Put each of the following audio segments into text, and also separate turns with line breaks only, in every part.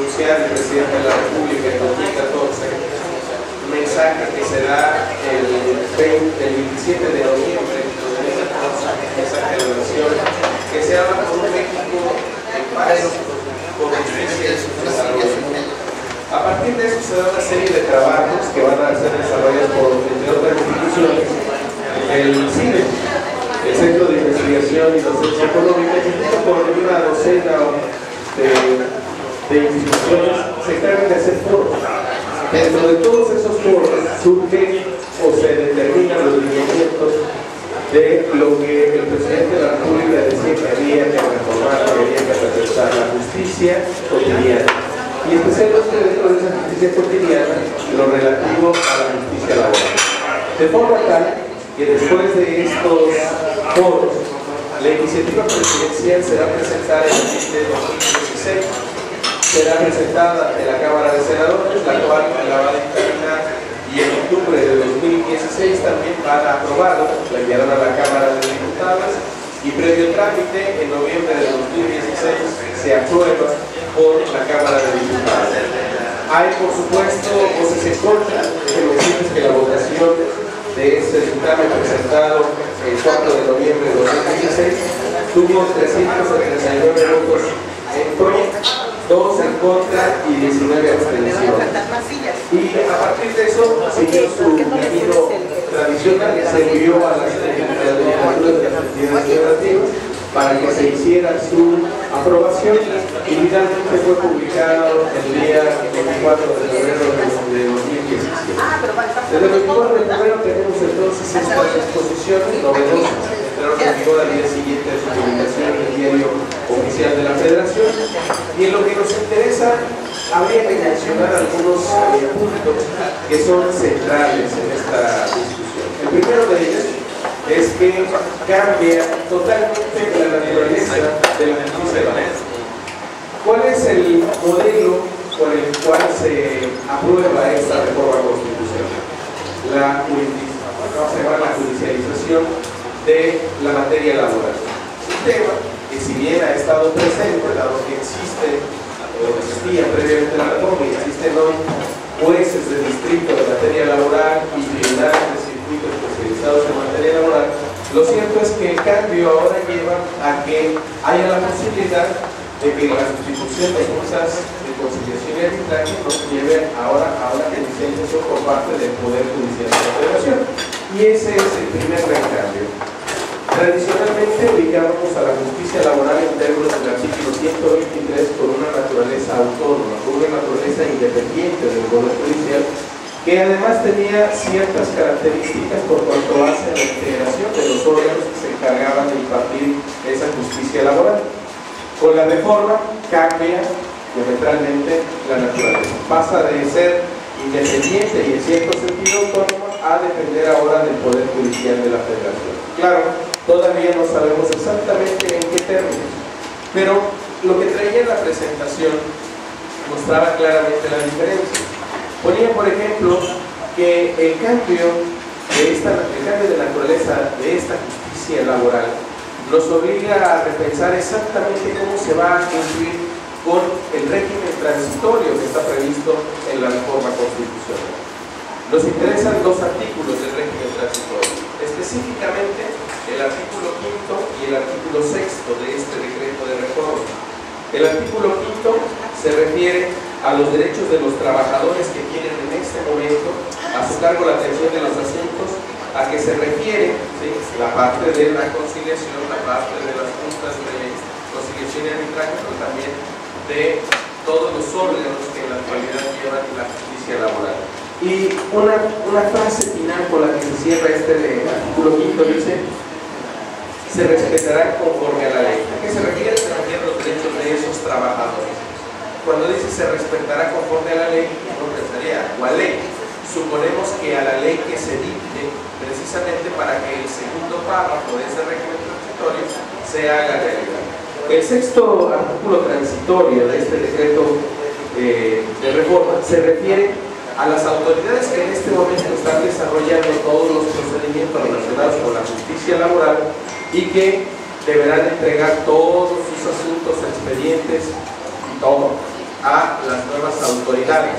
pronunciar el presidente de la República en 2014, un mensaje que será el 27 de noviembre de 2014, mensaje de oración, que se habla por un México en paz, con justicia y desarrollo. A partir de eso se da una serie de trabajos que van a ser desarrollados por, entre otras instituciones, el CIDE, el Centro de Investigación y Docencia Económica, junto con una docena de instituciones, se encargan de hacer foros. Dentro de todos esos foros surgen o se determinan los lineamientos de lo que el presidente de la República decía que había que reformar, que había que reforzar la justicia cotidiana. Y especialmente dentro de esa justicia cotidiana, lo relativo a la justicia laboral. De forma tal que después de estos foros, la iniciativa presidencial será presentada en el de 2016, será presentada ante la Cámara de Senadores, la cual la va a dictaminar, y en octubre de 2016 también van a aprobarla, la enviarán a la Cámara de Diputados, y previo trámite en noviembre de 2016 se aprueba por la Cámara de Diputados. Hay, por supuesto, voces en contra. Déjenme decirles que la votación de este dictamen presentado el 4 de noviembre de 2016 tuvo 379 votos en pro, 2 en contra y 19 abstenciones. Y a partir de eso siguió su camino tradicional, se envió a las legislaturas de las entidades federativas para que se hiciera su aprobación y finalmente fue publicado el día 24 de febrero de 2017. Desde el 24 de febrero tenemos entonces estas exposiciones novedosas que entraron en vigor al día siguiente de su publicación en el Diario Oficial de la Federación, y en lo que nos interesa habría que mencionar algunos puntos que son centrales en esta discusión. El primero de ellos es que cambia totalmente la naturaleza de la justicia laboral. ¿Cuál es el modelo por el cual se aprueba esta reforma constitucional? La judicialización de la materia laboral. Un tema que, si bien ha estado presente, dado que existe o existía previamente la reforma y existen hoy jueces de distrito de materia laboral y tribunales de circuito especializados en materia laboral, lo cierto es que el cambio ahora lleva a que haya la posibilidad de que la sustitución de juezas de conciliación y arbitraje nos lleve ahora a una judicialización por parte del Poder Judicial de la Federación. Y ese es el primer gran cambio. Tradicionalmente ubicábamos a la justicia laboral en términos del artículo 123 con una naturaleza autónoma, con una naturaleza independiente del Poder Judicial, que además tenía ciertas características por cuanto hace a la integración de los órganos que se encargaban de impartir esa justicia laboral. Con la reforma cambia diametralmente la naturaleza, pasa de ser independiente y en cierto sentido autónoma a depender ahora del Poder Judicial de la Federación. Claro, todavía no sabemos exactamente en qué términos, pero lo que traía en la presentación mostraba claramente la diferencia. Ponía, por ejemplo, que el cambio de naturaleza de esta justicia laboral nos obliga a repensar exactamente cómo se va a cumplir con el régimen transitorio que está previsto en la reforma constitucional. Nos interesan dos artículos del régimen transitorio, específicamente el artículo 5 y el artículo 6 de este decreto de reforma. El artículo 5 se refiere a los derechos de los trabajadores que tienen en este momento a su cargo la atención de los asuntos a que se refiere, ¿sí?, la parte de la conciliación, la parte de las juntas de conciliación y arbitraje, pero también de todos los órganos que en la actualidad llevan la justicia laboral. Y una frase final con la que se cierra este artículo 5 dice: se respetarán conforme a la ley. ¿A qué se refiere? Se refieren los derechos de esos trabajadores. Cuando dice se respetará conforme a la ley, no pensaría cuál ley. Suponemos que a la ley que se dicte precisamente para que el segundo párrafo de ese régimen transitorio se haga realidad. El sexto artículo transitorio de este decreto de reforma se refiere a las autoridades que en este momento están desarrollando todos los procedimientos relacionados con la justicia laboral y que deberán entregar todos sus asuntos, expedientes y todo a a las nuevas autoridades.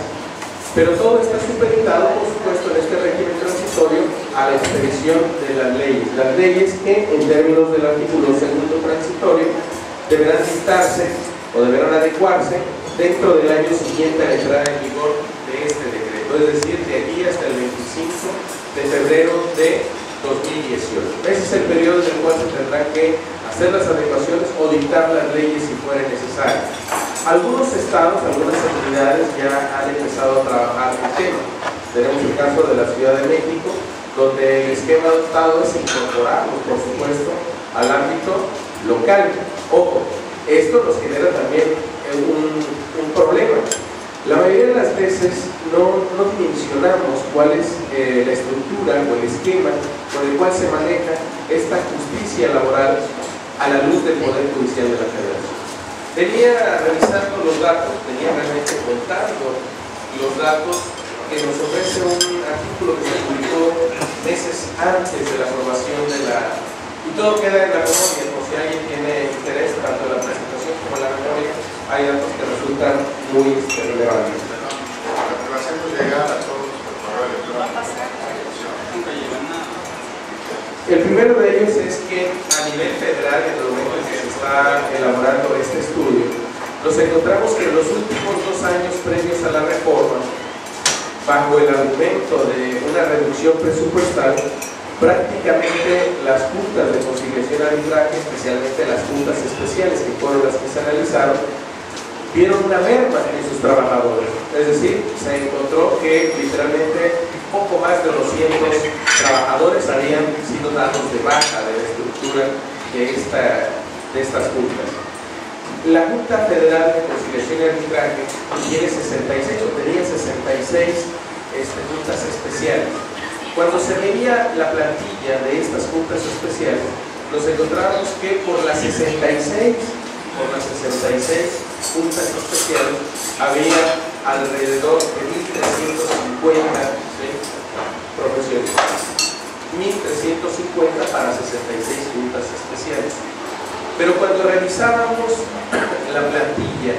Pero todo está supeditado, por supuesto, en este régimen transitorio a la expedición de las leyes que, en términos del artículo 2º transitorio, deberán dictarse o deberán adecuarse dentro del año siguiente a la entrada en vigor de este decreto, es decir, de aquí hasta el 25 de febrero de 2018. Ese es el periodo en el cual se tendrán que hacer las adecuaciones o dictar las leyes si fuera necesario. Algunos estados, algunas entidades ya han empezado a trabajar el tema. Tenemos el caso de la Ciudad de México, donde el esquema adoptado es incorporarlos, por supuesto, al ámbito local. Ojo, esto nos genera también un problema. La mayoría de las veces no dimensionamos cuál es la estructura o el esquema con el cual se maneja esta justicia laboral a la luz del Poder Judicial de la Federación. Venía revisando los datos, venía realmente contando los datos que nos ofrece un artículo que se publicó meses antes de la aprobación de la... Y todo queda en la memoria, por si alguien tiene interés, tanto en la presentación como en la memoria, hay datos que resultan muy relevantes.
Lo hacemos llegar a todos por correo electrónico.
El primero de ellos es que a nivel federal, en el momento en que se está elaborando este estudio, nos encontramos que en los últimos 2 años previos a la reforma, bajo el argumento de una reducción presupuestal, prácticamente las juntas de conciliación y arbitraje, especialmente las juntas especiales que fueron las que se analizaron, vieron una merma en sus trabajadores. Es decir, se encontró que literalmente poco más de 200 trabajadores habían sido dados de baja de la estructura de estas juntas. La Junta Federal de Conciliación y Arbitraje tiene 66 o tenía 66 juntas especiales. Cuando se veía la plantilla de estas juntas especiales, nos encontramos que por las 66 juntas especiales había alrededor de 1.350 profesionistas, 1.350 para 66 juntas especiales. Pero cuando revisábamos la plantilla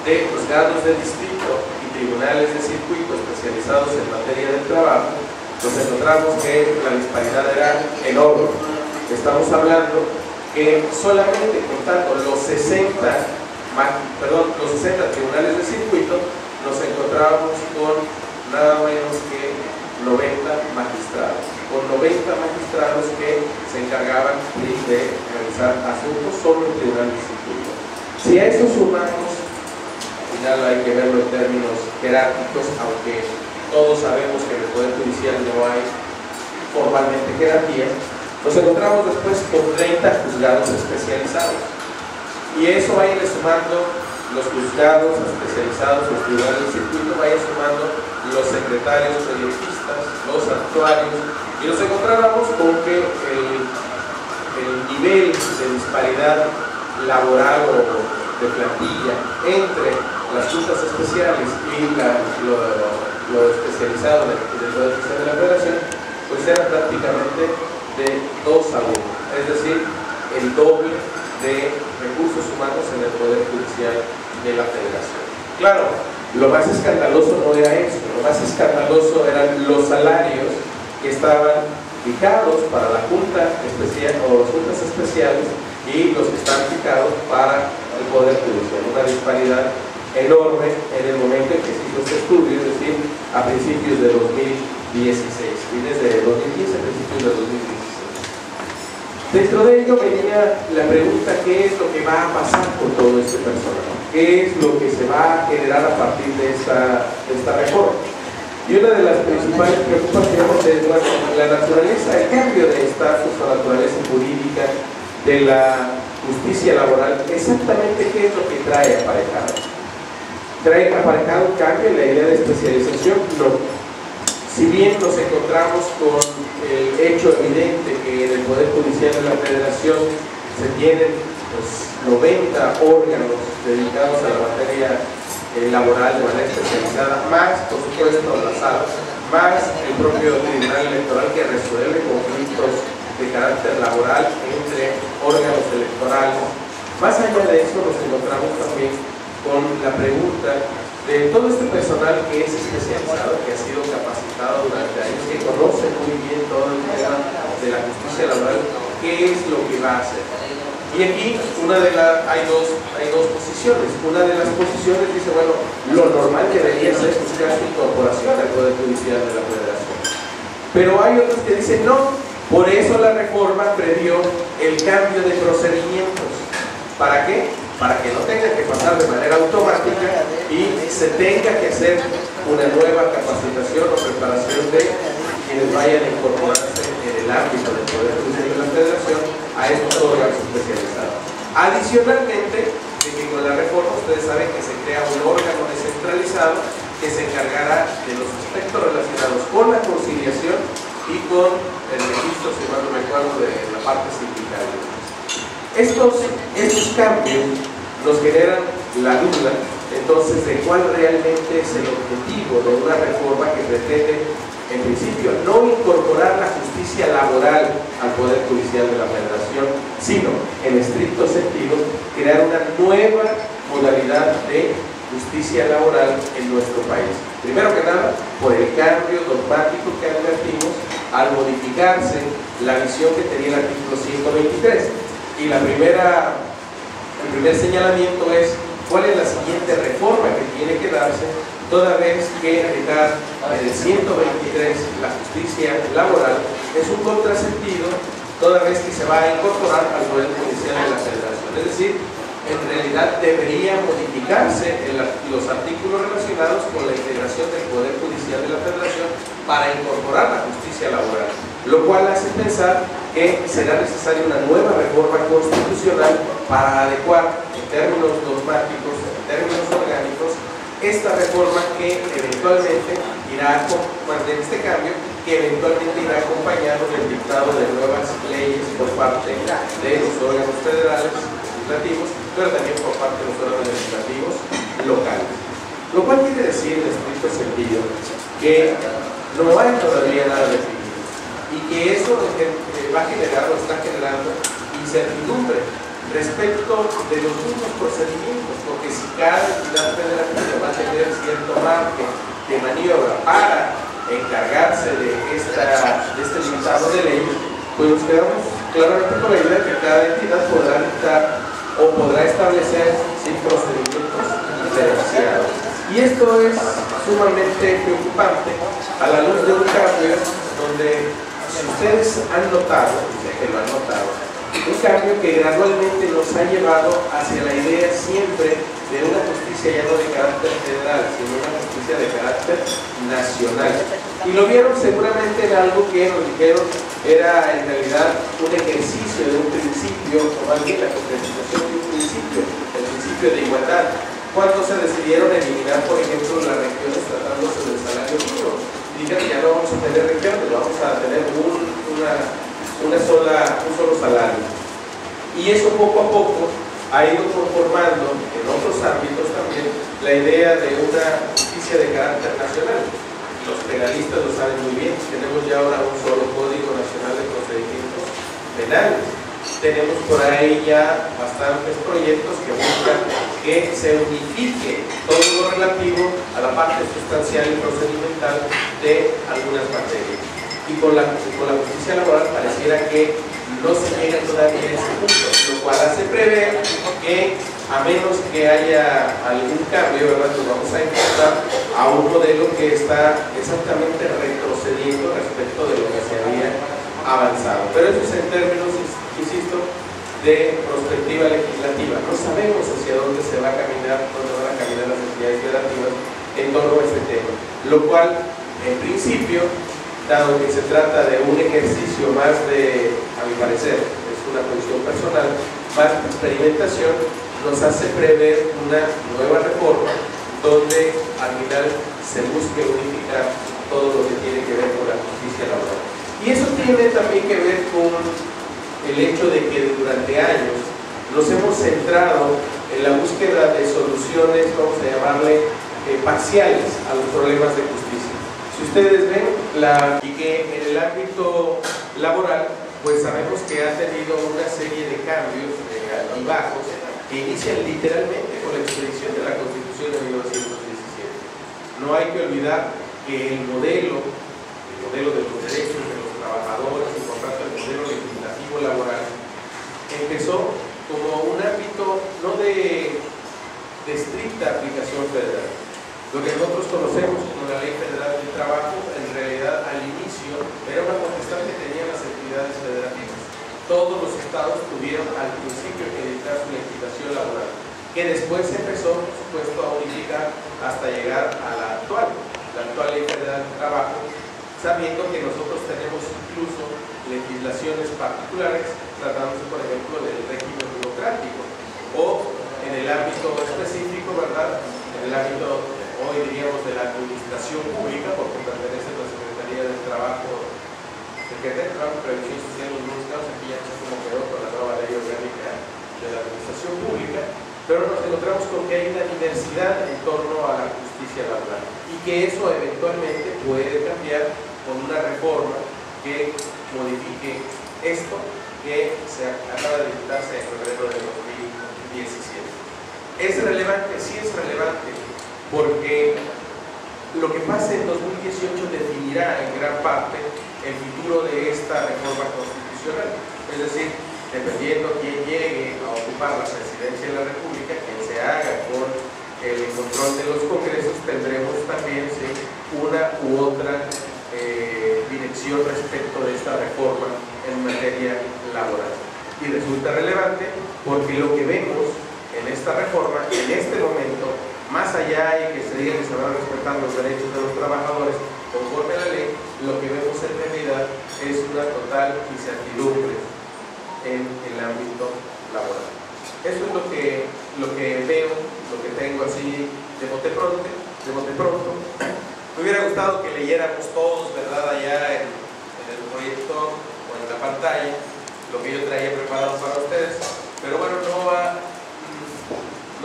de juzgados de distrito y tribunales de circuito especializados en materia del trabajo, nos encontramos que la disparidad era enorme. Estamos hablando que solamente contando los 60 tribunales de circuito, nos encontrábamos con nada menos que 90 magistrados, con 90 magistrados que se encargaban de realizar asuntos sobre el tribunal de circuito. Si a eso sumamos, ya hay que verlo en términos jerárquicos, aunque todos sabemos que en el Poder Judicial no hay formalmente jerarquía, nos encontramos después con 30 juzgados especializados. Y eso va a ir sumando los juzgados especializados, los tribunales de circuito, va a ir sumando los secretarios proyectistas, los actuarios, y nos encontrábamos con que el nivel de disparidad laboral o de plantilla entre las juntas especiales y lo especializado del Poder Judicial de la Federación, pues era prácticamente de 2 a 1, es decir, el doble de recursos humanos en el Poder Judicial de la Federación. Claro, lo más escandaloso no era eso, lo más escandaloso eran los salarios que estaban fijados para la Junta Especial o las juntas especiales y los que están fijados para el Poder Judicial. Una disparidad enorme en el momento en que se hizo este estudio, es decir, a principios de 2016, fines de 2015, a principios de 2016. Dentro de ello venía la pregunta: ¿qué es lo que va a pasar con todo este personal? ¿Qué es lo que se va a generar a partir de esta reforma? Y una de las principales preocupaciones es la naturaleza, el cambio de estatus o naturaleza jurídica de la justicia laboral. Exactamente qué es lo que trae aparejado. ¿Trae aparejado un cambio en la idea de especialización? No. Si bien nos encontramos con el hecho evidente que en el Poder Judicial de la Federación se tienen 90 órganos dedicados a la materia laboral de manera especializada, más por supuesto la sala, más el propio Tribunal Electoral que resuelve conflictos de carácter laboral entre órganos electorales. Más allá de eso, nos encontramos también con la pregunta de todo este personal que es especializado, que ha sido capacitado durante años, que conoce muy bien todo el tema de la justicia laboral, qué es lo que va a hacer. Y aquí hay dos posiciones. Una de las posiciones dice, bueno, lo normal debería ser buscar su incorporación al Poder Judicial de la Federación. Pero hay otros que dicen no, por eso la reforma previó el cambio de procedimientos. ¿Para qué? Para que no tenga que pasar de manera automática y se tenga que hacer una nueva capacitación o preparación de quienes vayan a incorporarse en el ámbito del Poder Judicial de la Federación a estos órganos especializados. Adicionalmente, de que con la reforma ustedes saben que se crea un órgano descentralizado que se encargará de los aspectos relacionados con la conciliación y con el registro, si mal no me acuerdo, de la parte sindical. Estos cambios nos generan la duda, entonces, de cuál realmente es el objetivo de una reforma que pretende, en principio, no incorporar la justicia laboral al Poder Judicial de la Federación, sino, en estricto sentido, crear una nueva modalidad de justicia laboral en nuestro país. Primero que nada, por el cambio dogmático que advertimos al modificarse la visión que tenía el artículo 123. Y el primer señalamiento es cuál es la siguiente reforma que tiene que darse, toda vez que dejar en el 123 la justicia laboral es un contrasentido, toda vez que se va a incorporar al Poder Judicial de la Federación. Es decir, en realidad debería modificarse los artículos relacionados con la integración del Poder Judicial de la Federación para incorporar la justicia laboral, lo cual hace pensar que será necesaria una nueva reforma constitucional para adecuar en términos dogmáticos, en términos orgánicos, esta reforma que eventualmente irá de este cambio, que eventualmente irá acompañado del dictado de nuevas leyes por parte de los órganos federales legislativos, pero también por parte de los órganos legislativos locales. Lo cual quiere decir, en estricto sentido, que no hay todavía nada definido y que eso va a generar o está generando incertidumbre respecto de los mismos procedimientos, porque si cada entidad federativa va a tener cierto margen de maniobra para encargarse de este listado de leyes, pues nos quedamos claramente con la idea de que cada entidad podrá dictar o podrá establecer procedimientos diferenciados. Y esto es sumamente preocupante a la luz de un cambio donde, si ustedes han notado, y sé que lo han notado, un cambio que gradualmente nos ha llevado hacia la idea siempre de una justicia ya no de carácter federal, sino una justicia de carácter nacional. Y lo vieron seguramente en algo que nos dijeron era en realidad un ejercicio de un principio, o más bien la concretización de un principio, el principio de igualdad. Cuando se decidieron eliminar, por ejemplo, las regiones tratándose del salario mínimo, dijeron ya no vamos a tener regiones, vamos a tener un solo salario. Y eso poco a poco ha ido conformando en otros ámbitos también la idea de una justicia de carácter nacional. Los penalistas lo saben muy bien, tenemos ya ahora un solo Código Nacional de Procedimientos Penales. Tenemos por ahí ya bastantes proyectos que buscan que se unifique todo lo relativo a la parte sustancial y procedimental de algunas materias. Y con la justicia laboral pareciera que no se llega todavía a ese punto, lo cual hace prever que, a menos que haya algún cambio, ¿verdad?, nos vamos a encontrar a un modelo que está exactamente retrocediendo respecto de lo que se había avanzado. Pero eso es en términos, insisto, de perspectiva legislativa. No sabemos hacia dónde se va a caminar, dónde van a caminar las entidades federativas en torno a este tema, lo cual, en principio, dado que se trata de un ejercicio más de, a mi parecer, es una posición personal, más de experimentación, nos hace prever una nueva reforma donde al final se busque unificar todo lo que tiene que ver con la justicia laboral. Y eso tiene también que ver con el hecho de que durante años nos hemos centrado en la búsqueda de soluciones, vamos a llamarle, parciales a los problemas de justicia. Si ustedes ven, y que en el ámbito laboral, pues sabemos que ha tenido una serie de cambios y bajos que inician literalmente con la expedición de la Constitución de 1917. No hay que olvidar que el modelo de los derechos de los trabajadores, y por tanto el modelo legislativo laboral, empezó como un ámbito no de estricta aplicación federal. Lo que nosotros conocemos como la Ley Federal del Trabajo, en realidad al inicio era una potestad que tenían las entidades federativas. Todos los estados tuvieron al principio que dictar su legislación laboral, que después se empezó, por supuesto, a unificar hasta llegar a la actual Ley Federal del Trabajo, sabiendo que nosotros tenemos incluso legislaciones particulares, tratándose, por ejemplo, del régimen burocrático, o en el ámbito específico, ¿verdad? En el ámbito, hoy diríamos, de la administración pública, porque pertenece a la Secretaría del Trabajo, Secretaría del Trabajo y Previsión Social, en algunos casos, aquí ya no sé cómo quedó con la nueva ley orgánica de la administración pública, pero nos encontramos con que hay una diversidad en torno a la justicia laboral y que eso eventualmente puede cambiar con una reforma que modifique esto que se acaba de dictarse en febrero de 2017. ¿Es relevante? Sí es relevante, porque lo que pase en 2018 definirá en gran parte el futuro de esta reforma constitucional. Es decir, dependiendo quién llegue a ocupar la presidencia de la República, quien se haga con el control de los congresos, tendremos también una u otra dirección respecto de esta reforma en materia laboral. Y resulta relevante porque lo que vemos en esta reforma, en este momento, más allá de que se diga que se van a respetar los derechos de los trabajadores conforme a la ley, lo que vemos en realidad es una total incertidumbre en el ámbito laboral. Eso es lo que veo, lo que tengo así de bote pronto. Me hubiera gustado que leyéramos todos, ¿verdad?, allá en el proyecto o en la pantalla lo que yo traía preparado para ustedes, pero bueno, no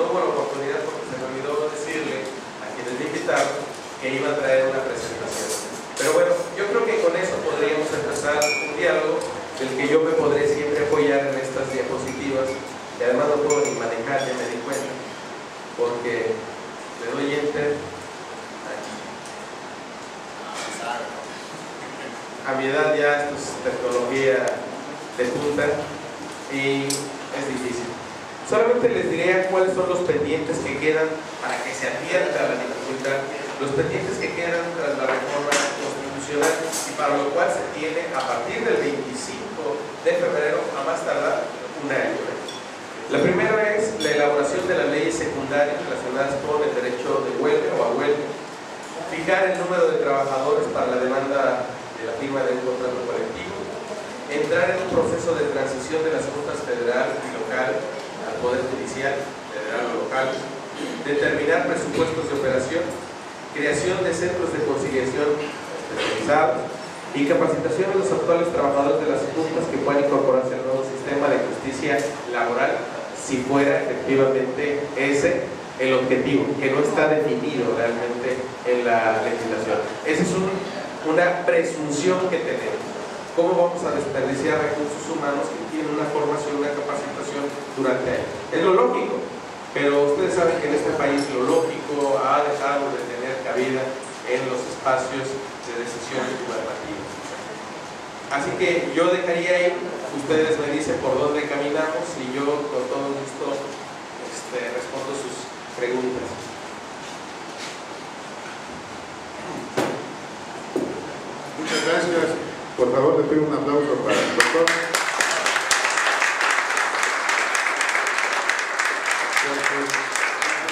hubo la oportunidad porque se me olvidó decirle a quienes me invitaron que iba a traer una presentación. Pero bueno, yo creo que con eso podríamos empezar un diálogo del que yo me podré siempre apoyar en estas diapositivas, y además no puedo ni manejar, ya me di cuenta, porque le doy enter aquí. A mi edad ya esto es tecnología de punta y es difícil. Solamente les diré cuáles son los pendientes que quedan para que se advierta la dificultad, los pendientes que quedan tras la reforma constitucional y para lo cual se tiene a partir del 25 de febrero a más tardar un año. La primera es la elaboración de las leyes secundarias relacionadas con el derecho de huelga o a huelga, fijar el número de trabajadores para la demanda de la firma de un contrato colectivo, entrar en un proceso de transición de las juntas federal y local al Poder Judicial, federal o local, determinar presupuestos de operación, creación de centros de conciliación especializados y capacitación de los actuales trabajadores de las juntas que puedan incorporarse al nuevo sistema de justicia laboral si fuera efectivamente ese el objetivo, que no está definido realmente en la legislación. Esa es una presunción que tenemos. ¿Cómo vamos a desperdiciar recursos humanos que tienen una formación, una capacitación durante años? Es lo lógico, pero ustedes saben que en este país lo lógico ha dejado de tener cabida en los espacios de decisiones gubernativas. Así que yo dejaría ahí, ustedes me dicen por dónde caminamos y yo con todo gusto respondo sus preguntas.
Muchas gracias. Por favor, le pido un aplauso para el doctor.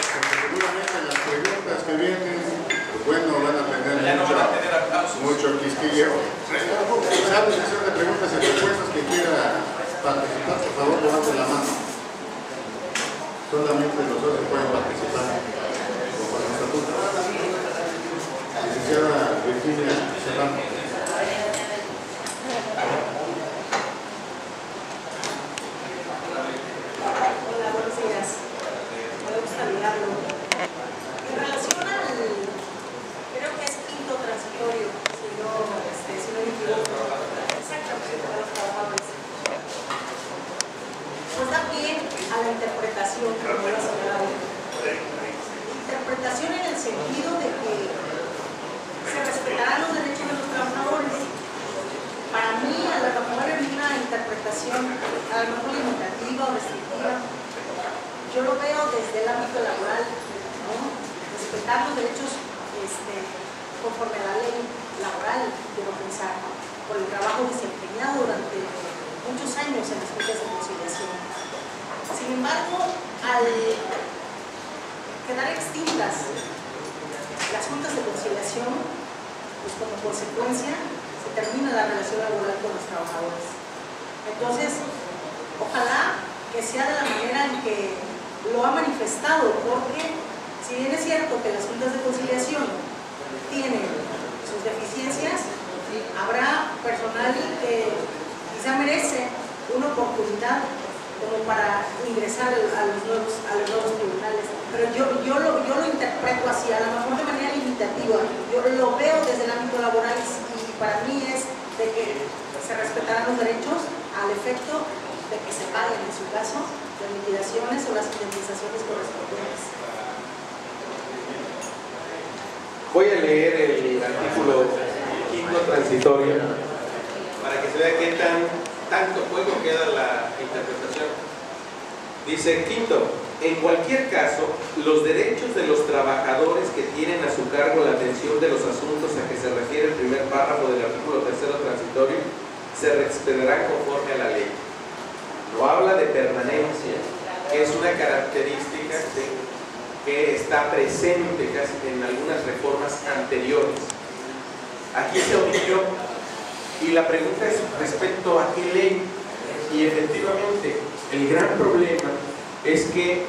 Seguramente las preguntas que vienen, pues bueno, van a tener mucho quisquillo. ¿Sabe si son de preguntas y respuestas que quiera participar? Por favor, levante la mano. Solamente los socios pueden participar con el estatuto. Licenciada Virginia Serrano.
Hola, buenos días. Podemos saludarlo. En relación al, creo que es quinto transitorio, si no me equivoco, exactamente para los trabajadores, nos da pie a la interpretación lo veo desde el ámbito laboral, ¿no? Respetar los derechos conforme a la ley laboral, quiero pensar, por el trabajo desempeñado durante muchos años en las juntas de conciliación. Sin embargo, al quedar extintas las juntas de conciliación, pues como consecuencia se termina la relación laboral con los trabajadores. Entonces, ojalá que sea de la manera en que lo ha manifestado, porque si bien es cierto que las juntas de conciliación tienen sus deficiencias, habrá personal que quizá merece una oportunidad como para ingresar a los nuevos tribunales. Pero yo lo interpreto así, a lo mejor de manera limitativa. Yo lo veo desde el ámbito laboral y para mí es de que se respetarán los derechos al efecto de que se paguen, en su caso, las liquidaciones o las indemnizaciones correspondientes.
Voy a leer el artículo 5 transitorio para que se vea qué tanto juego queda la interpretación. Dice, quinto, en cualquier caso, los derechos de los trabajadores que tienen a su cargo la atención de los asuntos a que se refiere el primer párrafo del artículo 3 transitorio se respetarán conforme a la ley. No habla de permanencia, que es una característica que está presente casi en algunas reformas anteriores. Aquí se omitió y la pregunta es respecto a qué ley. Y efectivamente el gran problema es que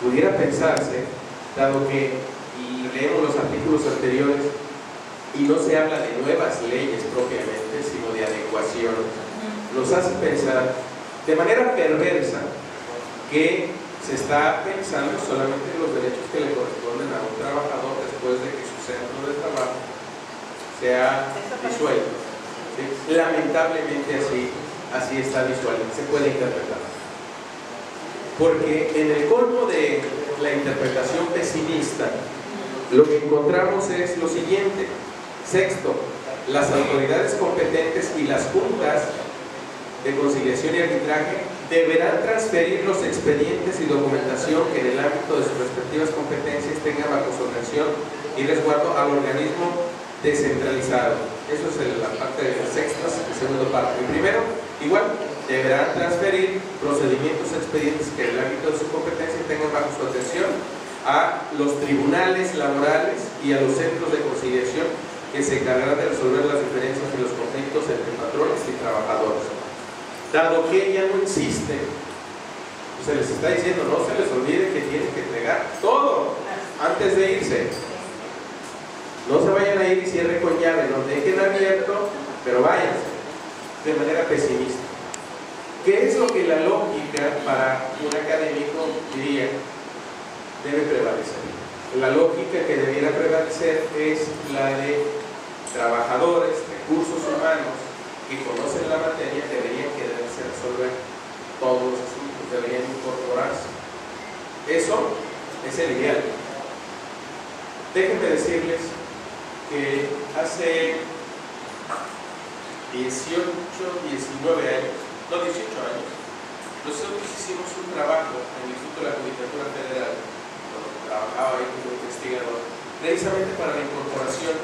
pudiera pensarse, dado que, y leemos los artículos anteriores, y no se habla de nuevas leyes propiamente, sino de adecuación, nos hace pensar de manera perversa que se está pensando solamente en los derechos que le corresponden a un trabajador después de que su centro de trabajo sea disuelto. ¿Sí? Lamentablemente así está disuelto, se puede interpretar. Porque en el colmo de la interpretación pesimista, lo que encontramos es lo siguiente. Sexto, las autoridades competentes y las juntas de conciliación y arbitraje deberán transferir los expedientes y documentación que en el ámbito de sus respectivas competencias tengan bajo su atención y resguardo al organismo descentralizado. Eso es la parte de las sextas, el segundo párrafo. Y primero, igual, deberán transferir procedimientos expedientes que en el ámbito de su competencia tengan bajo su atención a los tribunales laborales y a los centros de conciliación que se encargarán de resolver las diferencias y los conflictos entre patrones y trabajadores. Dado que ella no insiste, pues se les está diciendo, no se les olvide que tienen que entregar todo antes de irse. No se vayan a ir y cierren con llave, no dejen abierto, pero váyanse de manera pesimista. ¿Qué es lo que la lógica para un académico diría debe prevalecer? La lógica que debiera prevalecer es la de trabajadores, recursos humanos que conocen la materia, deberían quererse resolver todos los asuntos, deberían incorporarse. Eso es el ideal. Déjenme decirles que hace 18, 19 años, no 18 años, nosotros hicimos un trabajo en el Instituto de la Judicatura Federal, donde trabajaba ahí como investigador, precisamente para la incorporación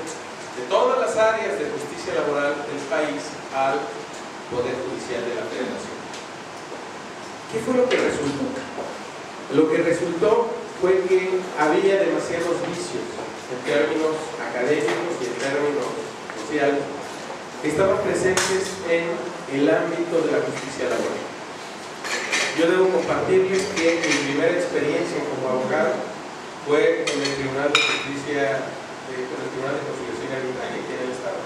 de todas las áreas de justicia laboral del país al Poder Judicial de la Federación. ¿Qué fue lo que resultó? Lo que resultó fue que había demasiados vicios en términos académicos y en términos sociales que estaban presentes en el ámbito de la justicia laboral. Yo debo compartirles que mi primera experiencia como abogado fue en el Tribunal de Justicia, con el Tribunal de Conciliación y Arbitraje aquí en el Estado.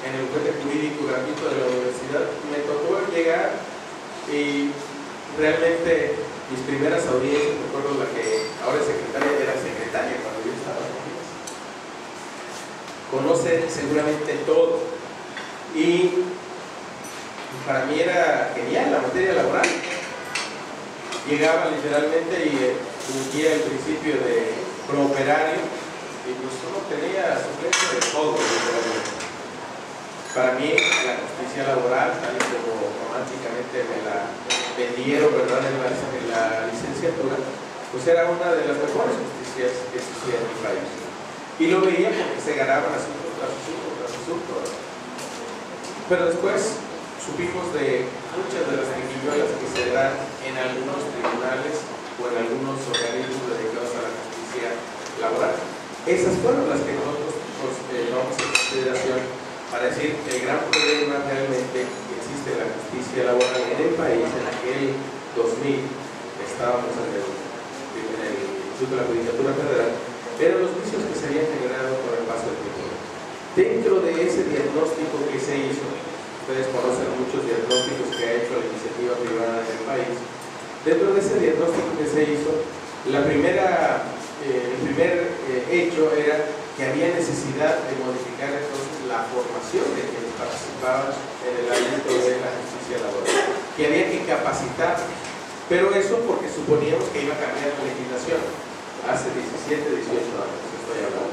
En el bufete jurídico gratuito de la universidad me tocó llegar y realmente mis primeras audiencias, recuerdo la que ahora es secretaria, era secretaria cuando yo estaba en la conoce seguramente todo y para mí era genial la materia laboral. Llegaba literalmente y cumplía el principio de prooperario y pues uno tenía suplencia de todo literalmente. Para mí la justicia laboral, tal y como románticamente me la me dieron, ¿verdad?, en la licenciatura, pues era una de las mejores justicias que existía en mi país. Y lo veía porque se ganaban asunto tras asunto. Pero después supimos de muchas de las triquiñuelas que se dan en algunos tribunales o en algunos organismos dedicados a la justicia laboral. Esas fueron las que nosotros tomamos en consideración para decir el gran problema realmente que existe en la justicia laboral en el país. En aquel 2000 estábamos en el Instituto de la Judicatura Federal, eran los vicios que se habían generado con el paso del tiempo. Dentro de ese diagnóstico que se hizo, ustedes conocen muchos diagnósticos que ha hecho la iniciativa privada en el país. Dentro de ese diagnóstico que se hizo, el primer hecho era que había necesidad de modificar entonces la formación de quienes participaban en el ámbito de la justicia laboral, que había que capacitar, pero eso porque suponíamos que iba a cambiar la legislación hace 17, 18 años estoy hablando.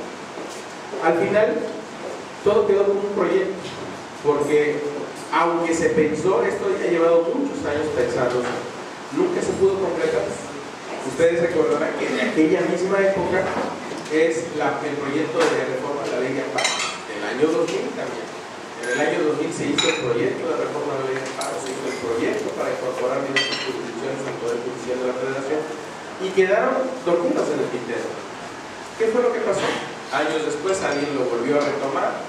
Al final todo quedó como un proyecto, porque aunque se pensó, esto ha llevado muchos años pensando, nunca se pudo concretar. Ustedes recordarán que en aquella misma época es el proyecto de reforma de la ley de amparo, del año 2000 también. En el año 2000 se hizo el proyecto de reforma de la ley de amparo, se hizo el proyecto para incorporar diversas jurisdicciones al Poder Judicial de la Federación y quedaron dormidos en el tintero. ¿Qué fue lo que pasó? Años después alguien lo volvió a retomar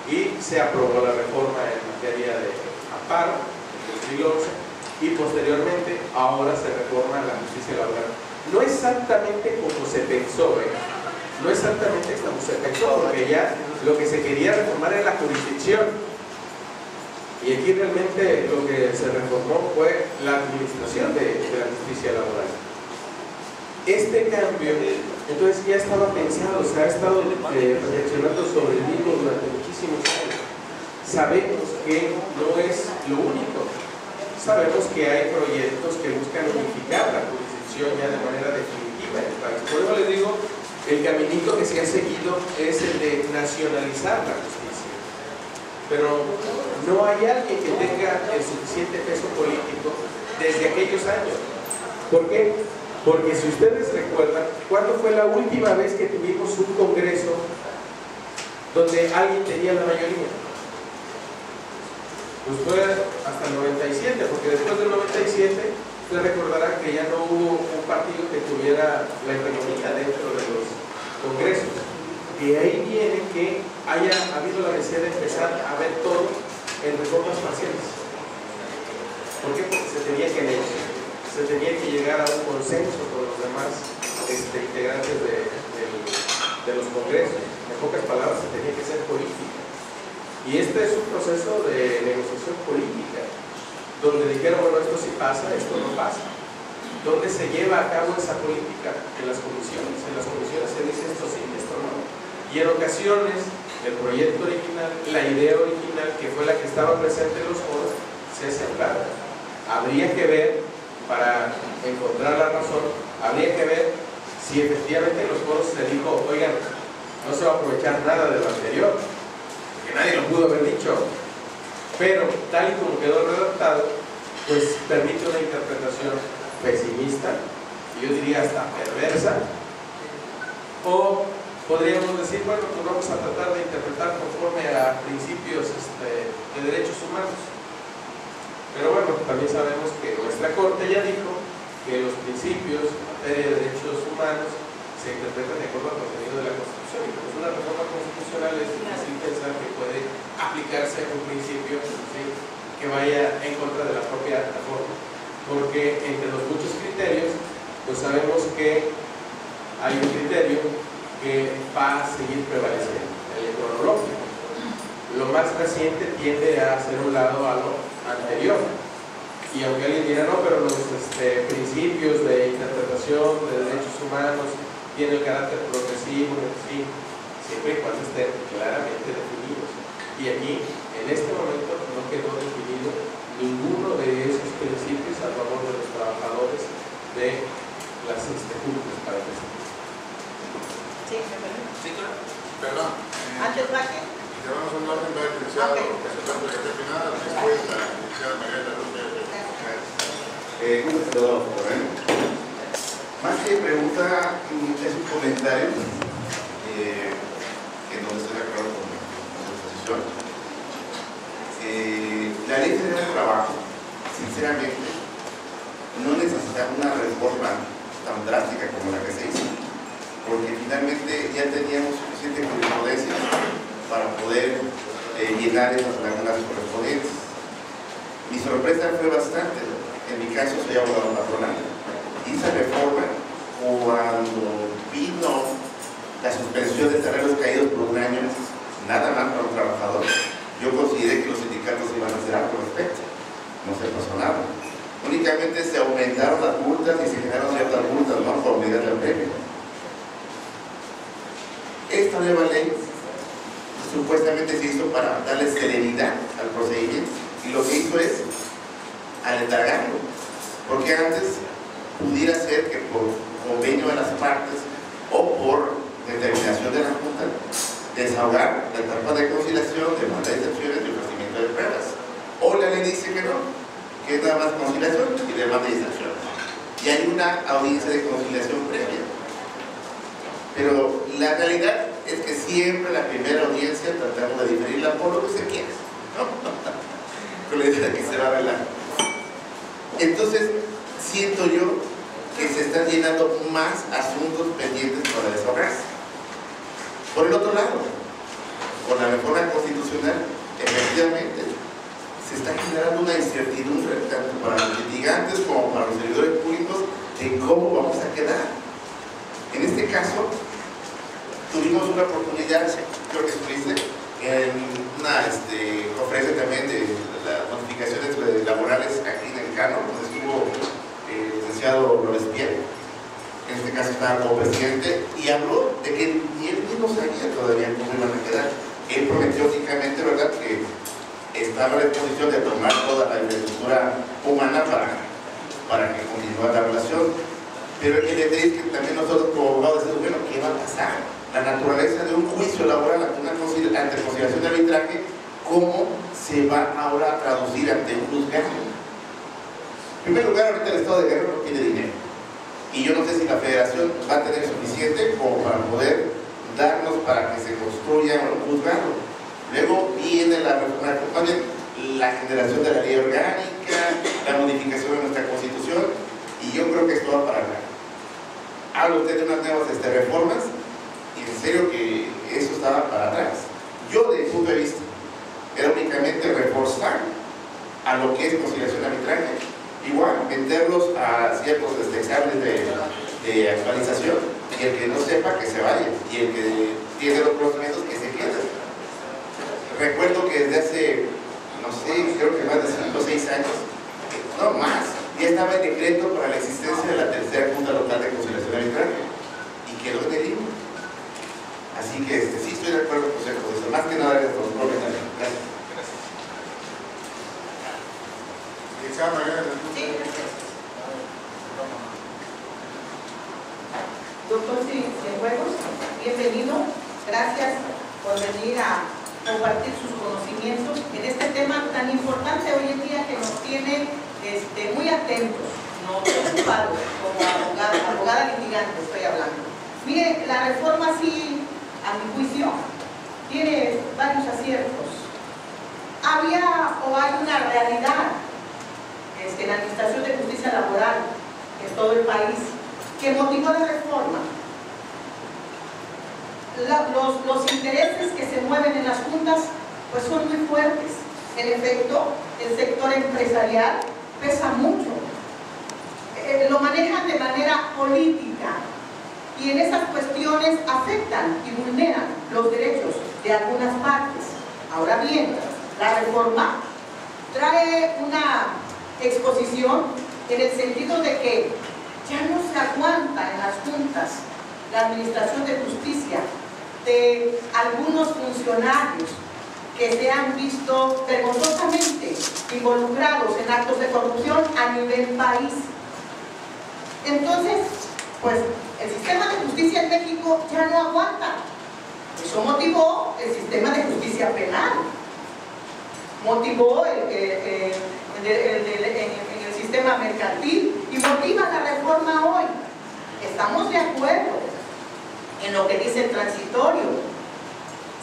y se aprobó la reforma en materia de amparo en 2011 y posteriormente ahora se reforma la justicia laboral. No exactamente como se pensó, no exactamente como se pensó, porque ya lo que se quería reformar era la jurisdicción y aquí realmente lo que se reformó fue la administración de la justicia laboral. Este cambio entonces ya estaba pensado, se ha estado reflexionando sobre el mismo durante muchísimos años. Sabemos que no es lo único, sabemos que hay proyectos que buscan unificar la jurisdicción ya de manera definitiva en el país. Por eso les digo, el caminito que se ha seguido es el de nacionalizar la justicia, pero no hay alguien que tenga el suficiente peso político desde aquellos años. ¿Por qué? Porque si ustedes recuerdan, ¿cuándo fue la última vez que tuvimos un congreso donde alguien tenía la mayoría? Pues fue hasta el 97, porque después del 97 ustedes recordarán que ya no hubo un partido que tuviera la hegemonía dentro de los congresos. De ahí viene que haya habido la necesidad de empezar a ver todo en reformas parciales. ¿Por qué? Porque se tenía que negociar, se tenía que llegar a un consenso con los demás integrantes de los congresos. En pocas palabras, se tenía que ser política. Y este es un proceso de negociación política, donde dijeron, bueno, esto sí pasa, esto no pasa. ¿Dónde se lleva a cabo esa política? En las comisiones. En las comisiones se dice esto sí, esto no. Y en ocasiones, el proyecto original, la idea original, que fue la que estaba presente en los foros, se aceptaba. Habría que ver, para encontrar la razón, habría que ver si efectivamente en los foros se dijo, oigan, no se va a aprovechar nada de lo anterior, que nadie lo pudo haber dicho, pero tal y como quedó redactado, pues permite una interpretación pesimista, y yo diría hasta perversa, o podríamos decir, bueno, pues vamos a tratar de interpretar conforme a principios de derechos humanos. Pero bueno, también sabemos que nuestra Corte ya dijo que los principios en materia de derechos humanos se interpretan de acuerdo al contenido de la Constitución, y pues una reforma constitucional es difícil pensar que puede aplicarse un principio, ¿sí?, que vaya en contra de la propia reforma, porque entre los muchos criterios, pues sabemos que hay un criterio que va a seguir prevaleciendo, el cronológico. Lo más reciente tiende a hacer un lado a lo anterior, y aunque alguien dirá no, pero los principios de interpretación de derechos humanos tienen el carácter progresivo, en fin, siempre y cuando estén claramente definidos, y aquí en este momento no quedó definido ninguno de esos principios a favor de los trabajadores de las juntas, para empezar.
Sí, me permite.
Sí, claro. Perdón.
Antes, Raquel.
Llevamos un orden para el licenciado, representante de la final, después la licenciada María de la Luz. Más que pregunta, es un comentario que no estoy de acuerdo con su posición. La Ley Federal del Trabajo, sinceramente, no necesita una reforma tan drástica como la que se hizo, porque finalmente ya teníamos suficiente jurisprudencia para poder llenar esas lagunas correspondientes. Mi sorpresa fue bastante. En mi caso soy abogado patronal. Esa reforma, cuando vino la suspensión de salarios caídos por un año, nada más para un trabajador, yo consideré que los sindicatos iban a hacer algo al respecto. No se pasó nada. Únicamente se aumentaron las multas y se generaron ciertas multas, ¿no?, por unidad del premio. Esta nueva ley supuestamente se hizo para darle serenidad al procedimiento, y lo que hizo es aletargarlo, porque antes pudiera ser que por convenio de las partes o por determinación de la Junta desahogar la etapa de conciliación, demanda de excepciones y ofrecimiento de pruebas. O la ley dice que no, que es nada más conciliación y demanda de excepciones, y hay una audiencia de conciliación previa. Pero la realidad es que siempre la primera audiencia tratamos de diferirla por lo que se quiere, ¿no? Con la idea de que se va a arreglar. Entonces, siento yo que se están llenando más asuntos pendientes para desahogarse. Por el otro lado, con la reforma constitucional, efectivamente, se está generando una incertidumbre tanto para los litigantes como para los servidores públicos de cómo vamos a quedar. En este caso, tuvimos una oportunidad, creo que estuviste, en una conferencia también de las notificaciones laborales aquí en el Cano, donde estuvo el licenciado Robespierre. En este caso estaba como presidente, y habló de que ni él mismo sabía todavía cómo iban a quedar. Él prometió únicamente, ¿verdad?, que estaba en disposición de tomar toda la infraestructura humana para que continúe la relación. Pero el detalle es que también nosotros como abogados decimos, bueno, ¿qué va a pasar? La naturaleza de un juicio laboral ante conciliación de arbitraje, ¿cómo se va ahora a traducir ante un juzgado? En primer lugar, ahorita el Estado de Guerrero no tiene dinero, y yo no sé si la Federación va a tener suficiente como para poder darnos para que se construya un juzgado. Luego viene la generación de la ley orgánica, la modificación de nuestra Constitución, y yo creo que esto va para acá. Habla usted de unas nuevas reformas, y en serio que eso estaba para atrás. Yo, desde mi punto de vista, era únicamente reforzar a lo que es conciliación arbitraje. Igual, meterlos a ciertos exámenes de actualización, y el que no sepa, que se vaya, y el que tiene los conocimientos, que se quede. Recuerdo que desde hace, no sé, creo que más de 5 o 6 años, no más, ya estaba el decreto para la existencia de la tercera Junta Local de Conciliación Arbitraje, y quedó en el limbo. Así que sí estoy de acuerdo con eso, más que nada es los comentarios. Gracias.
Doctor Cienfuegos, bienvenido. Gracias por venir a compartir sus conocimientos en este tema tan importante hoy en día, que nos tiene muy atentos, no preocupados, como abogada litigante estoy hablando. Mire, la reforma sí, a mi juicio, tiene varios aciertos. Había o hay una realidad en la Administración de Justicia Laboral en todo el país que motivó la reforma. Los intereses que se mueven en las juntas pues son muy fuertes. En efecto, el sector empresarial pesa mucho. Lo manejan de manera política, y en esas cuestiones afectan y vulneran los derechos de algunas partes. Ahora bien, la reforma trae una exposición en el sentido de que ya no se aguanta en las juntas la administración de justicia de algunos funcionarios que se han visto vergonzosamente involucrados en actos de corrupción a nivel país. Entonces, pues el sistema de justicia en México ya no aguanta. Eso motivó el sistema de justicia penal, motivó en el sistema sistema mercantil y motiva la reforma hoy. Estamos de acuerdo en lo que dice el transitorio.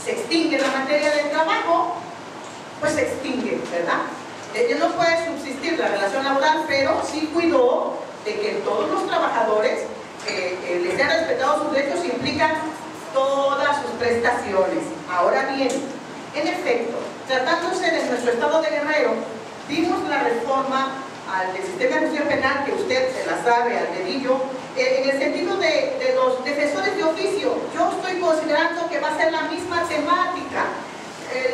Se extingue la materia del trabajo, pues se extingue, ¿verdad? No puede subsistir la relación laboral, pero sí cuidó de que todos los trabajadores les sean respetados sus derechos, implican todas sus prestaciones. Ahora bien, en efecto, tratándose de nuestro estado de Guerrero, vimos la reforma al sistema de justicia penal, que usted se la sabe al dedillo, en el sentido de los defensores de oficio. Yo estoy considerando que va a ser la misma temática.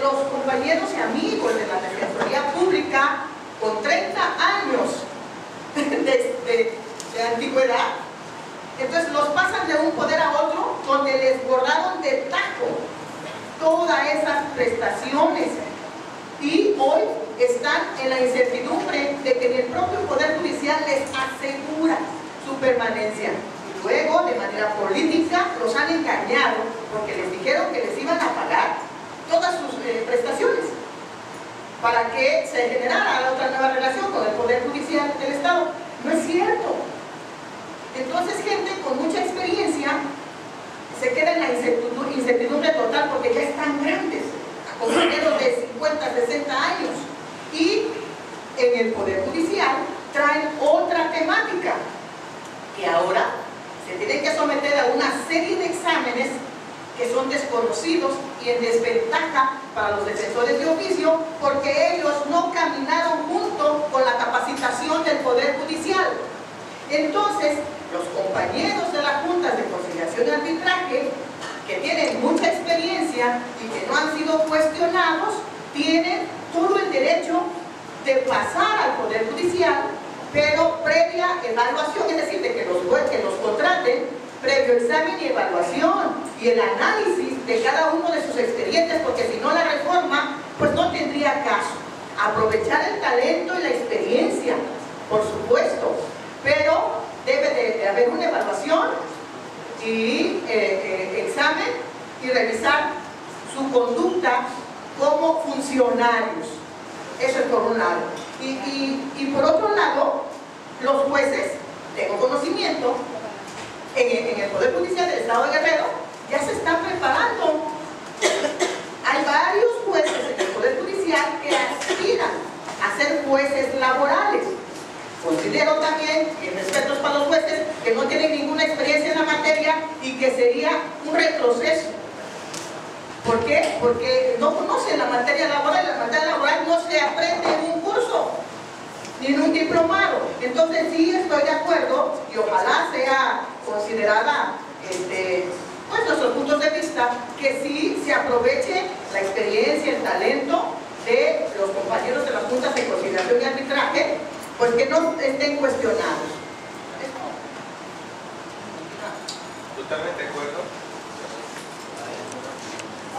Los compañeros y amigos de la Defensoría Pública, con 30 años de antigüedad, entonces los pasan de un poder a otro, donde les borraron de tajo todas esas prestaciones, y hoy están en la incertidumbre de que ni el propio Poder Judicial les asegura su permanencia. Y luego, de manera política, los han engañado porque les dijeron que les iban a pagar todas sus prestaciones para que se generara otra nueva relación con el Poder Judicial del Estado. No es cierto. Entonces, gente con mucha experiencia se queda en la incertidumbre total porque ya están grandes, compañeros de 50, 60 años, y en el Poder Judicial traen otra temática, que ahora se tienen que someter a una serie de exámenes que son desconocidos y en desventaja para los defensores de oficio, porque ellos no caminaron junto con la capacitación del Poder Judicial. Entonces, los compañeros de las juntas de conciliación y arbitraje, que tienen mucha experiencia y que no han sido cuestionados, tienen todo el derecho de pasar al Poder Judicial, pero previa evaluación, es decir, de que los contraten, previo examen y evaluación y el análisis de cada uno de sus expedientes, porque si no, la reforma pues no tendría caso. Aprovechar el talento y la experiencia, por supuesto, pero debe de haber una evaluación y examen y revisar su conducta como funcionarios. Eso es por un lado. Y por otro lado, los jueces, tengo conocimiento, en el Poder Judicial del Estado de Guerrero ya se están preparando. Hay varios jueces en el Poder Judicial que aspiran a ser jueces laborales. Considero también, y respetos para los jueces, que no tienen ninguna experiencia en la materia y que sería un retroceso. ¿Por qué? Porque no conocen la materia laboral, y la materia laboral no se aprende en un curso ni en un diplomado. Entonces sí estoy de acuerdo y ojalá sea considerada pues nuestros puntos de vista, que sí se aproveche la experiencia, el talento de los compañeros de las juntas de conciliación y arbitraje, pues que no estén cuestionados.
Totalmente de acuerdo.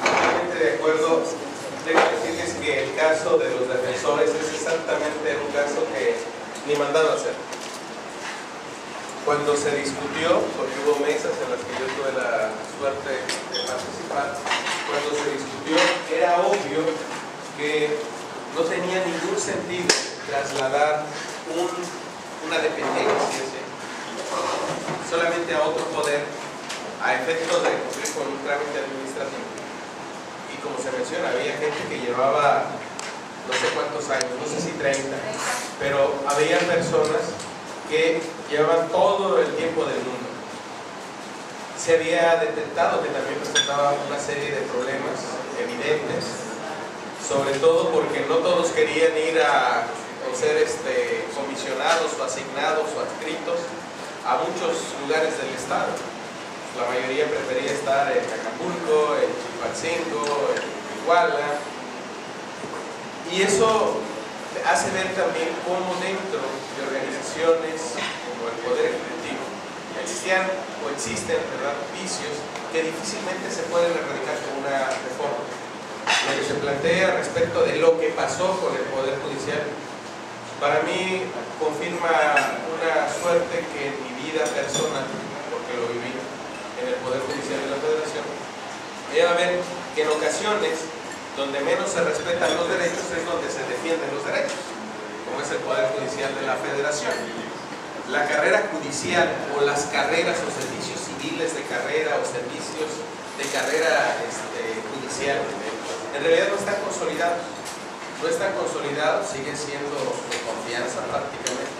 Totalmente de acuerdo. Tengo que decirles que el caso de los defensores es exactamente un caso que ni mandado a hacer. Cuando se discutió, porque hubo mesas en las que yo tuve la suerte de participar, cuando se discutió era obvio que no tenía ningún sentido trasladar una dependencia, ¿sí?, solamente a otro poder a efectos de cumplir con un trámite administrativo. Y como se menciona, había gente que llevaba no sé cuántos años, no sé si 30, pero había personas que llevaban todo el tiempo del mundo. Se había detectado que también presentaba una serie de problemas evidentes, sobre todo porque no todos querían ir a ser comisionados o asignados o adscritos a muchos lugares del estado. La mayoría prefería estar en Acapulco, en Chilpancingo, en Iguala, y eso hace ver también cómo dentro de organizaciones como el Poder Ejecutivo existían o existen, ¿verdad?, vicios que difícilmente se pueden erradicar con una reforma. Lo que se plantea respecto de lo que pasó con el Poder Judicial, para mí confirma una suerte que en mi vida personal, porque lo viví en el Poder Judicial de la Federación, debe haber que en ocasiones donde menos se respetan los derechos es donde se defienden los derechos. como es el Poder Judicial de la Federación. La carrera judicial o las carreras o servicios civiles de carrera o servicios de carrera judicial en realidad no están consolidados. No están consolidados, siguen siendo de confianza prácticamente.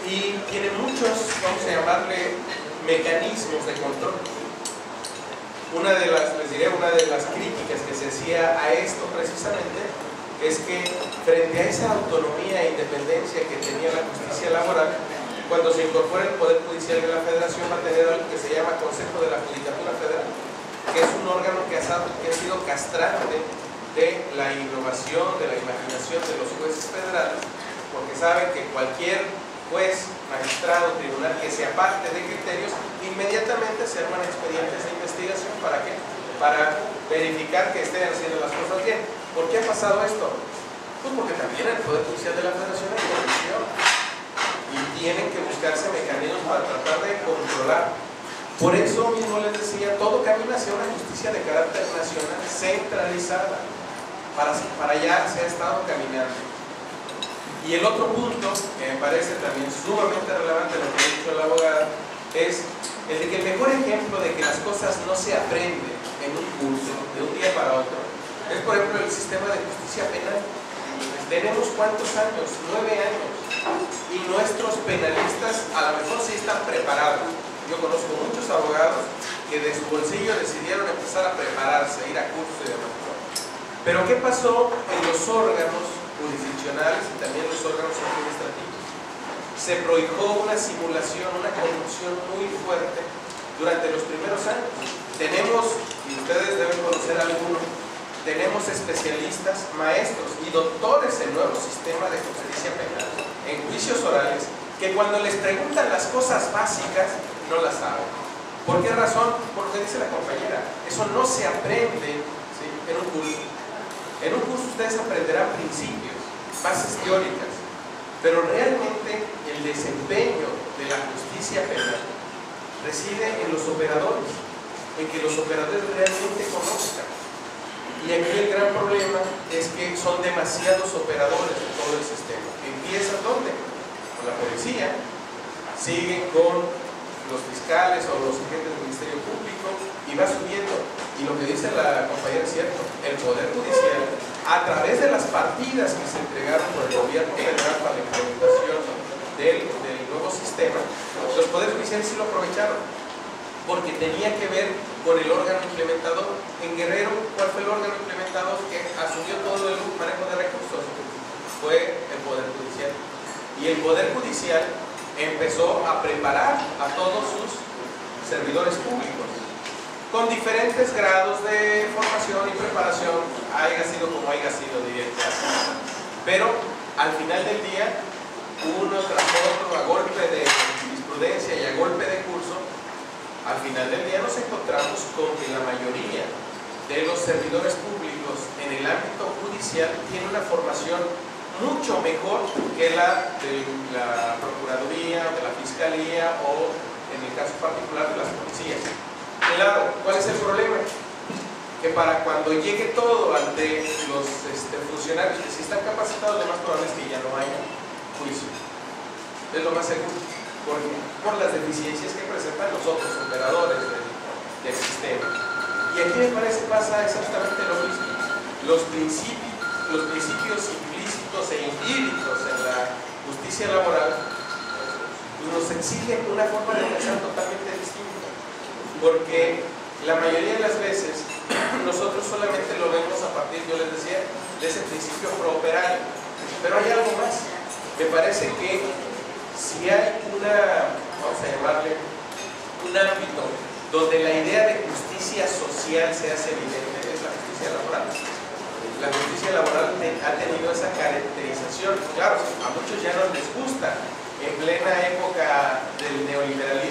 Y tiene muchos, vamos a llamarle, mecanismos de control. Les diré, una de las críticas que se hacía a esto precisamente es que frente a esa autonomía e independencia que tenía la justicia laboral, cuando se incorpora el Poder Judicial de la Federación va a tener algo que se llama Consejo de la Judicatura Federal, que es un órgano que ha sido castrante de la innovación, de la imaginación de los jueces federales, porque saben que cualquier juez, magistrado, tribunal que se aparte de criterios, inmediatamente se arman expedientes de investigación. ¿Para qué? Para verificar que estén haciendo las cosas bien. ¿Por qué ha pasado esto? Pues porque también en el Poder Judicial de la Federación hay corrupción y tienen que buscarse mecanismos para tratar de controlar. Por eso mismo les decía, todo camina hacia una justicia de carácter nacional centralizada. Para allá se ha estado caminando. Y el otro punto, que me parece también sumamente relevante lo que ha dicho la abogada, es el de que el mejor ejemplo de que las cosas no se aprenden en un curso de un día para otro es, por ejemplo, el sistema de justicia penal. Tenemos ¿cuántos años? 9 años. Y nuestros penalistas a lo mejor sí están preparados. Yo conozco muchos abogados que de su bolsillo decidieron empezar a prepararse, ir a cursos y demás. Pero ¿qué pasó en los órganos jurisdiccionales y también los órganos administrativos? Se prohijó una simulación, una corrupción muy fuerte durante los primeros años. Tenemos, y ustedes deben conocer alguno, tenemos especialistas, maestros y doctores en nuevo sistema de justicia penal, en juicios orales, que cuando les preguntan las cosas básicas, no las saben. ¿Por qué razón? Porque dice la compañera, eso no se aprende, ¿sí?, en un curso. En un curso ustedes aprenderán principios, bases teóricas, pero realmente el desempeño de la justicia penal reside en los operadores, en que los operadores realmente conozcan. Y aquí el gran problema es que son demasiados operadores en todo el sistema. ¿Empiezan dónde? Con la policía, siguen con los fiscales o los agentes del Ministerio Público y va subiendo. Y lo que dice la compañera es cierto, el Poder Judicial, a través de las partidas que se entregaron por el gobierno federal para la implementación del nuevo sistema, los poderes judiciales sí lo aprovecharon, porque tenía que ver con el órgano implementador. En Guerrero, ¿cuál fue el órgano implementador que asumió todo el manejo de recursos? Fue el Poder Judicial. Y el Poder Judicial empezó a preparar a todos sus servidores públicos con diferentes grados de formación y preparación, haya sido como haya sido, diría. Pero al final del día, uno tras otro, a golpe de jurisprudencia y a golpe de curso, al final del día nos encontramos con que la mayoría de los servidores públicos en el ámbito judicial tiene una formación mucho mejor que la de la Procuraduría, de la Fiscalía o, en el caso particular, de las policías. Claro, ¿cuál es el problema? Que para cuando llegue todo ante los funcionarios que sí están capacitados, lo más probable es que ya no haya juicio. Es lo más seguro. Por las deficiencias que presentan los otros operadores del sistema. Y aquí me parece pasa exactamente lo mismo. Los principios implícitos e implícitos en la justicia laboral nos exigen una forma de pensar totalmente distinta, porque la mayoría de las veces nosotros solamente lo vemos a partir, yo les decía, de ese principio prooperario, pero hay algo más. Me parece que si hay vamos a llamarle, un ámbito donde la idea de justicia social se hace evidente, es la justicia laboral. La justicia laboral ha tenido esa caracterización. Claro, a muchos ya no les gusta, en plena época del neoliberalismo.